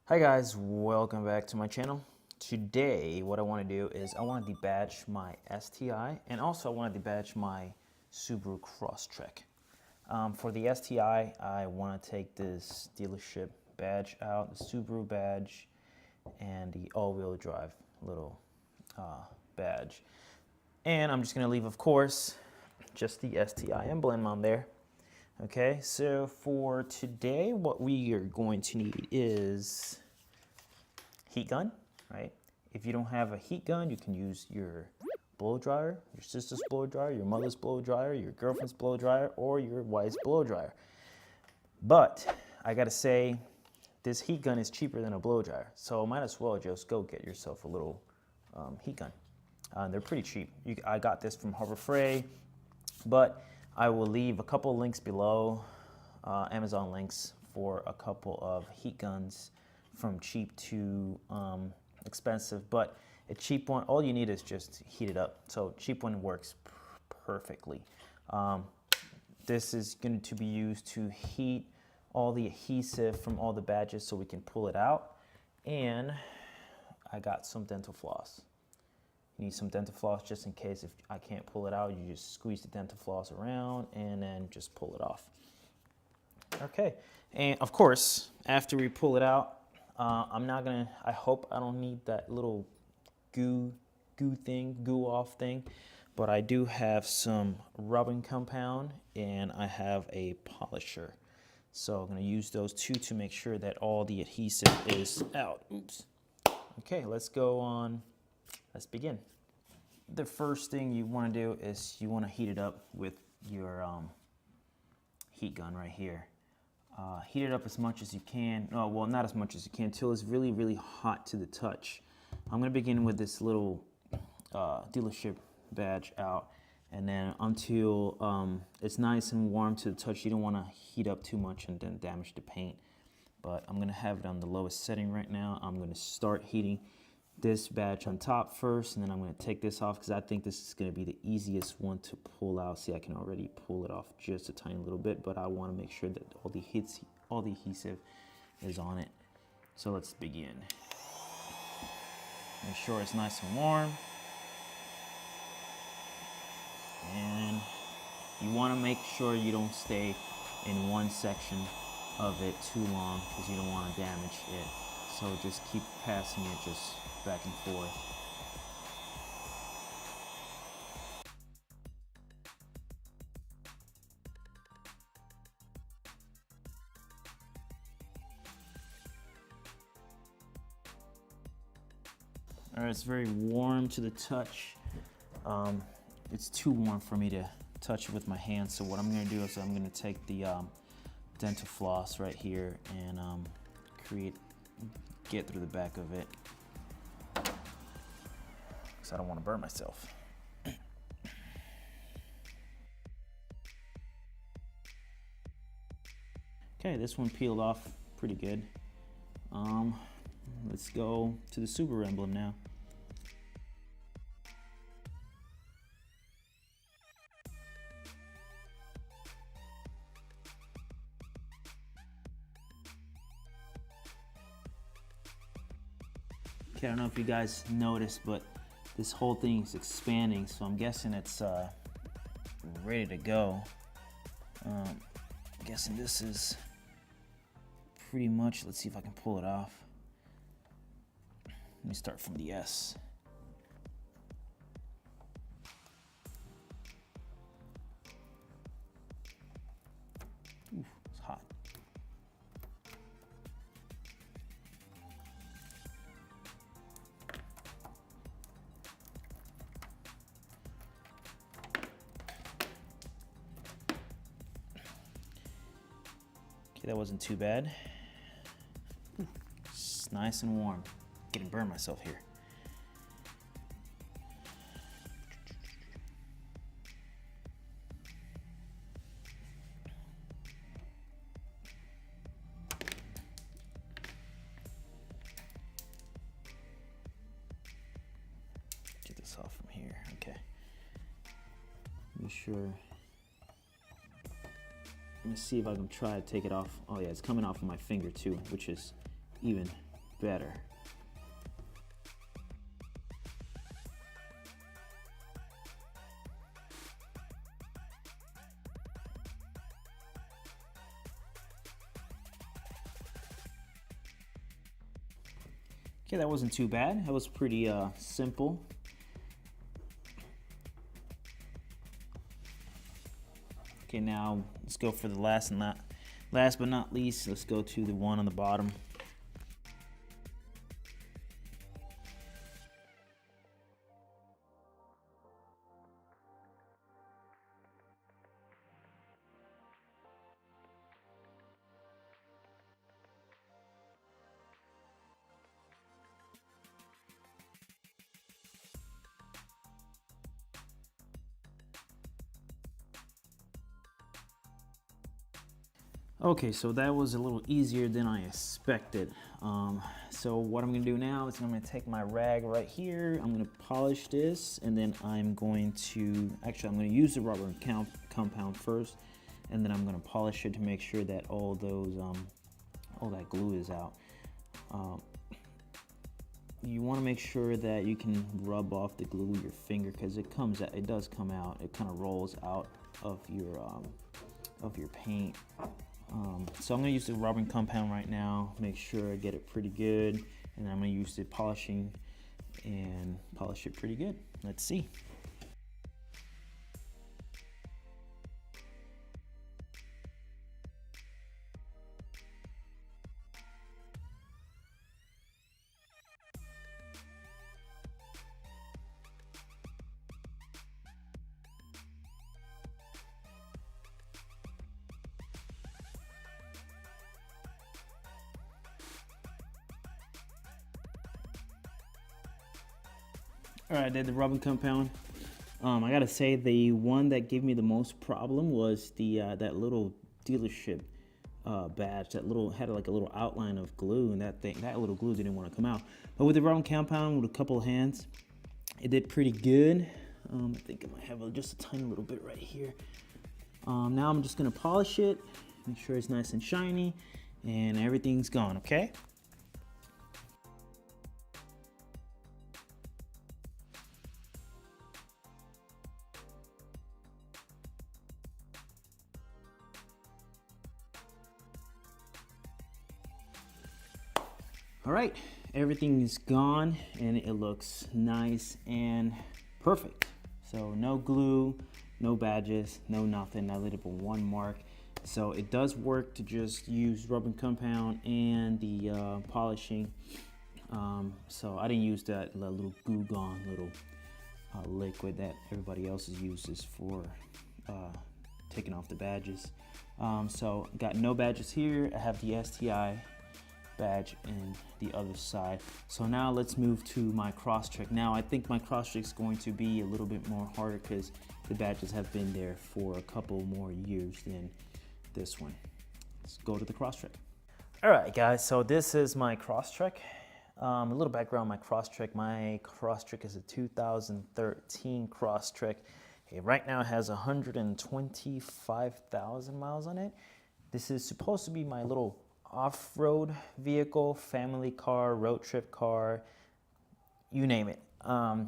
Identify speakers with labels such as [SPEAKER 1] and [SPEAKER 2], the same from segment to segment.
[SPEAKER 1] Hi guys, welcome back to my channel. Today what I want to do is I want to debadge my STI and also I want to debadge my Subaru Crosstrek. For the STI, I want to take this dealership badge out, the Subaru badge and the all-wheel drive little badge. And I'm just going to leave, of course, just the STI emblem on there. Okay, so for today, what we are going to need is heat gun, right? If you don't have a heat gun, you can use your blow dryer, your sister's blow dryer, your mother's blow dryer, your girlfriend's blow dryer, or your wife's blow dryer. But I gotta say, this heat gun is cheaper than a blow dryer, so might as well just go get yourself a little heat gun. They're pretty cheap. I got this from Harbor Freight, but I will leave a couple links below, Amazon links for a couple of heat guns from cheap to expensive. But a cheap one, all you need is just heat it up. So cheap one works perfectly. This is going to be used to heat all the adhesive from all the badges so we can pull it out. And I got some dental floss. You need some dental floss just in case if I can't pull it out. You just squeeze the dental floss around and then just pull it off. Okay, and of course, after we pull it out, I hope I don't need that little goo off thing, but I do have some rubbing compound and I have a polisher. So I'm gonna use those two to make sure that all the adhesive is out. Oops. Okay, let's begin. The first thing you want to do is you want to heat it up with your heat gun right here. Heat it up as much as you can. Oh, well, not as much as you can, till it's really, really hot to the touch. I'm going to begin with this little dealership badge out, and then until it's nice and warm to the touch. You don't want to heat up too much and then damage the paint. But I'm going to have it on the lowest setting right now. I'm going to start heating this badge on top first, and then I'm going to take this off because I think this is going to be the easiest one to pull out. See, I can already pull it off just a tiny little bit, but I want to make sure that all the adhesive is on it. So let's begin. Make sure it's nice and warm. And you want to make sure you don't stay in one section of it too long because you don't want to damage it. So just keep passing it just back and forth. All right, it's very warm to the touch. It's too warm for me to touch it with my hands. So what I'm going to do is I'm going to take the dental floss right here and get through the back of it. I don't want to burn myself. Okay, this one peeled off pretty good. Let's go to the Subaru emblem now. Okay, I don't know if you guys noticed, but this whole thing is expanding, so I'm guessing it's ready to go. I'm guessing this is pretty much, let's see if I can pull it off. Let me start from the S. Ooh, it's hot. That wasn't too bad. It's nice and warm. Getting burned myself here. Get this off from here. Okay. Be sure. Let me see if I can try to take it off. Oh yeah, it's coming off of my finger too, which is even better. Okay, that wasn't too bad. That was pretty simple. Okay, now let's go for the last but not least. Let's go to the one on the bottom. Okay, so that was a little easier than I expected. So what I'm gonna do now is I'm gonna take my rag right here, I'm gonna polish this, and then I'm going to, actually I'm gonna use the rubber compound first, and then I'm gonna polish it to make sure that all that glue is out. You wanna make sure that you can rub off the glue with your finger, because it does come out, it kind of rolls out of your paint. So I'm going to use the rubbing compound right now, make sure I get it pretty good, and I'm going to use the polishing and polish it pretty good. Let's see. All right, I did the rubbing compound. I gotta say, the one that gave me the most problem was the that little dealership badge. That had like a little outline of glue, and that little glue didn't want to come out. But with the rubbing compound, with a couple of hands, it did pretty good. I think I might have just a tiny little bit right here. Now I'm just gonna polish it, make sure it's nice and shiny, and everything's gone. Okay. All right, everything is gone and it looks nice and perfect. So no glue, no badges, no nothing. I lit up one mark. So it does work to just use rubbing compound and the polishing. So I didn't use that little Goo Gone little liquid that everybody else uses for taking off the badges. So got no badges here. I have the STI badge in the other side. So now let's move to my Crosstrek. Now I think my Crosstrek is going to be a little bit more harder because the badges have been there for a couple more years than this one. Let's go to the Crosstrek. All right, guys, so this is my Crosstrek. A little background on my Crosstrek. My Crosstrek is a 2013 Crosstrek. Right now it has 125,000 miles on it. This is supposed to be my little off-road vehicle, family car, road trip car, you name it. I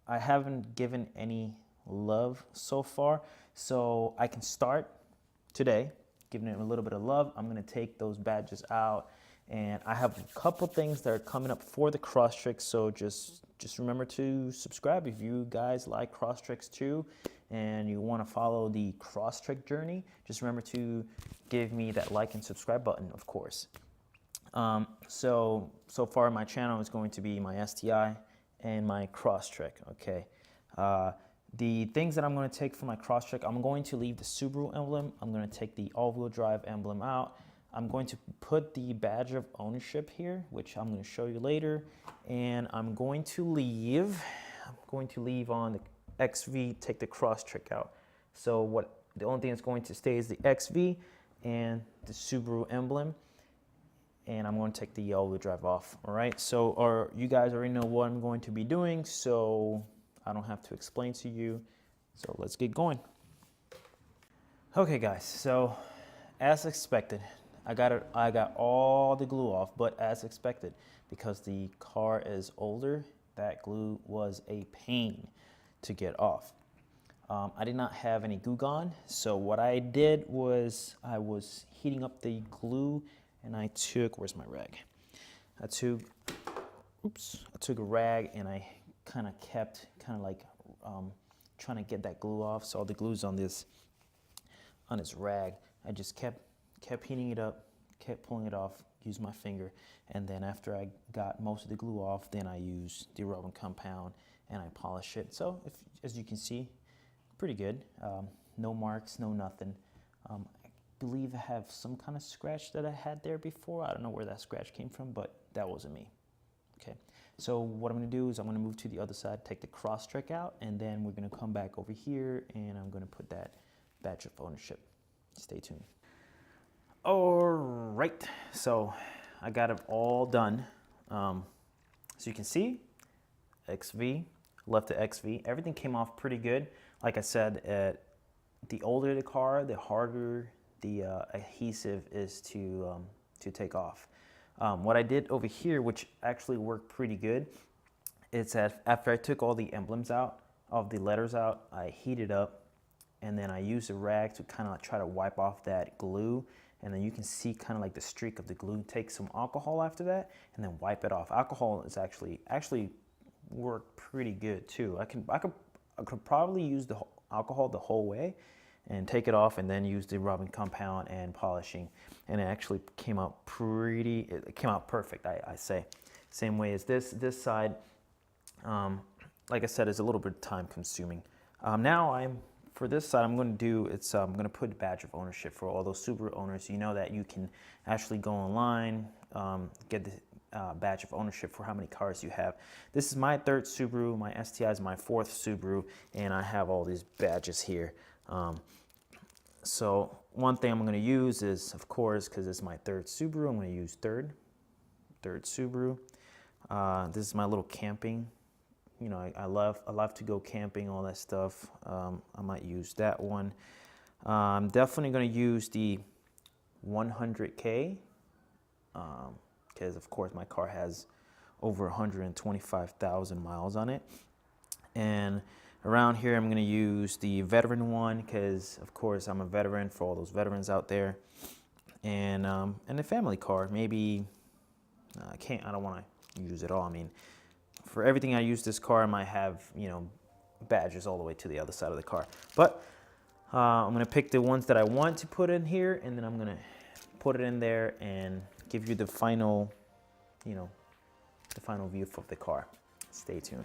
[SPEAKER 1] haven't given any love so far, so I can start today giving it a little bit of love. I'm going to take those badges out, and I have a couple things that are coming up for the Crosstrek, so just remember to subscribe if you guys like Crosstreks too and you want to follow the Crosstrek journey. Just remember to give me that like and subscribe button, of course. So far my channel is going to be my STI and my Crosstrek, okay? The things that I'm going to take for my Crosstrek, I'm going to leave the Subaru emblem. I'm going to take the all-wheel drive emblem out. I'm going to put the badge of ownership here, which I'm going to show you later. And I'm going to leave on the XV, take the Crosstrek out. So the only thing that's going to stay is the XV and the Subaru emblem, and I'm going to take the all-wheel drive off. All right, so you guys already know what I'm going to be doing, so I don't have to explain to you. So let's get going. Okay guys, so as expected, I got all the glue off, but as expected, because the car is older, that glue was a pain to get off. I did not have any glue gun, so what I did was I was heating up the glue, and I took, where's my rag? I took a rag, and I kind of kept trying to get that glue off. So all the glue's on this rag. I just kept heating it up, kept pulling it off, used my finger, and then after I got most of the glue off, then I used the rubbing compound and I polish it. So as you can see, pretty good. No marks, no nothing. I believe I have some kind of scratch that I had there before. I don't know where that scratch came from, but that wasn't me. Okay, so what I'm going to do is I'm going to move to the other side, take the Crosstrek out, and then we're going to come back over here and I'm going to put that badge of ownership. Stay tuned. All right, so I got it all done. So you can see, XV, left the XV. Everything came off pretty good. Like I said, the older the car, the harder the adhesive is to take off. What I did over here, which actually worked pretty good, it's that after I took all the emblems out, of the letters out, I heated up, and then I used a rag to kind of like try to wipe off that glue, and then you can see kind of like the streak of the glue. Take some alcohol after that, and then wipe it off. Alcohol is actually worked pretty good too. I could probably use the alcohol the whole way and take it off and then use the rubbing compound and polishing, and it actually came out it came out perfect, I say. Same way as this side, like I said, is a little bit time consuming. Now for this side, I'm going to do, I'm going to put badge of ownership for all those Subaru owners. You know that you can actually go online, get the badge of ownership for how many cars you have. This is my 3rd Subaru, my STI is my 4th Subaru, and I have all these badges here. So one thing I'm going to use is, of course, because it's my 3rd Subaru, I'm going to use third Subaru. This is my little camping. You know, I love to go camping, all that stuff. I might use that one. I'm definitely going to use the 100K, because of course my car has over 125,000 miles on it. And around here I'm going to use the veteran one, because of course I'm a veteran, for all those veterans out there. And the family car, maybe I don't want to use it all. I mean, for everything I use this car, I might have, you know, badges all the way to the other side of the car. But I'm going to pick the ones that I want to put in here, and then I'm going to put it in there and give you the final, you know, the final view of the car. Stay tuned.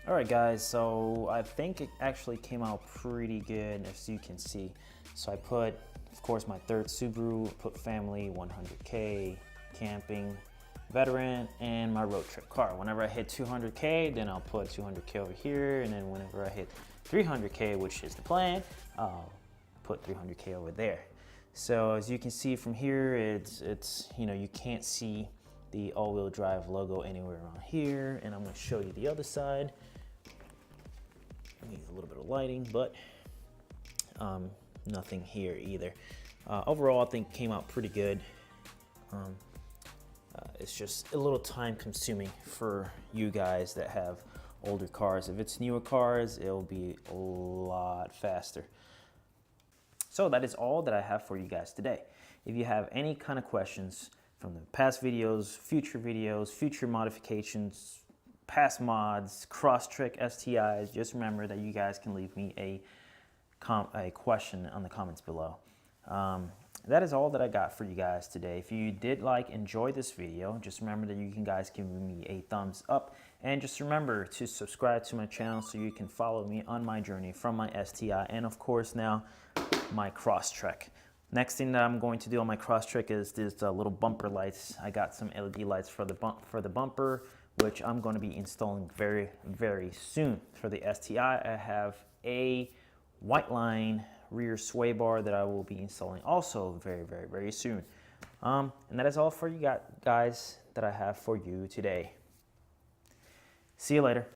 [SPEAKER 1] All right, guys, so I think it actually came out pretty good, as you can see. So I put, of course, my 3rd Subaru, put family, 100K, camping, veteran, and my road trip car. Whenever I hit 200K, then I'll put 200K over here, and then whenever I hit 300K, which is the plan, I'll put 300K over there. So as you can see from here, it's you know, you can't see the all-wheel drive logo anywhere around here, and I'm going to show you the other side. Needs a little bit of lighting, but nothing here either. Overall, I think it came out pretty good. It's just a little time consuming for you guys that have older cars. If it's newer cars, it'll be a lot faster. So that is all that I have for you guys today. If you have any kind of questions, from the past videos, future modifications, past mods, Crosstrek STIs. Just remember that you guys can leave me a question on the comments below. That is all that I got for you guys today. If you did enjoy this video, just remember that you can guys give me a thumbs up, and just remember to subscribe to my channel so you can follow me on my journey from my STI and of course now my Crosstrek. Next thing that I'm going to do on my Crosstrek is this little bumper lights. I got some LED lights for the bumper, which I'm going to be installing very, very soon. For the STI, I have a white line rear sway bar that I will be installing also very, very, very soon. And that is all for you guys that I have for you today. See you later.